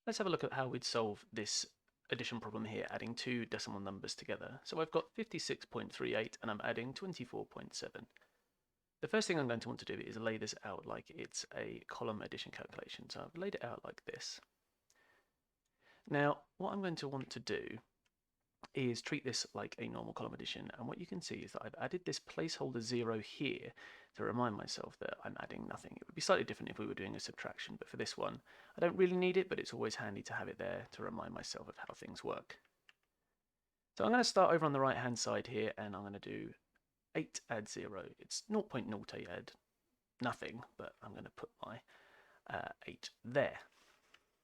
Let's have a look at how we'd solve this addition problem here, adding two decimal numbers together. So I've got 56.38 and I'm adding 24.7. The first thing I'm going to want to do is lay this out like it's a column addition calculation. So I've laid it out like this. Now, what I'm going to want to do is treat this like a normal column addition, and what you can see is that I've added this placeholder 0 here to remind myself that I'm adding nothing. It would be slightly different if we were doing a subtraction, but for this one I don't really need it, but it's always handy to have it there to remind myself of how things work. So I'm going to start over on the right hand side here, and I'm going to do 8 add 0. It's 0.08 add nothing, but I'm going to put my 8 there.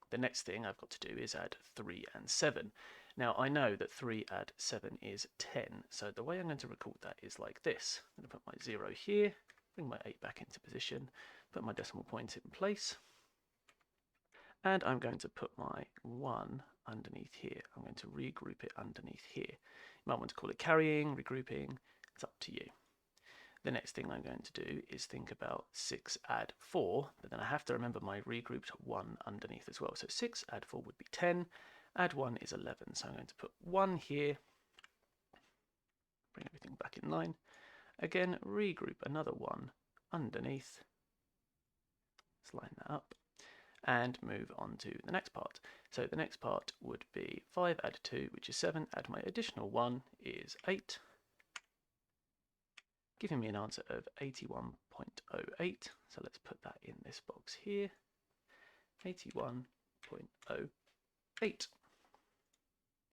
The next thing I've got to do is add 3 and 7. Now I know that 3 add 7 is 10, so the way I'm going to record that is like this. I'm going to put my 0 here, bring my 8 back into position, put my decimal point in place, and I'm going to put my 1 underneath here. I'm going to regroup it underneath here. You might want to call it carrying, regrouping, it's up to you. The next thing I'm going to do is think about 6 add 4, but then I have to remember my regrouped 1 underneath as well. So 6 add 4 would be 10, add 1 is 11. So I'm going to put 1 here, bring everything back in line. Again, regroup another 1 underneath, let's line that up, and move on to the next part. So the next part would be 5 add 2, which is 7, add my additional 1 is 8. Giving me an answer of 81.08. So let's put that in this box here. 81.08.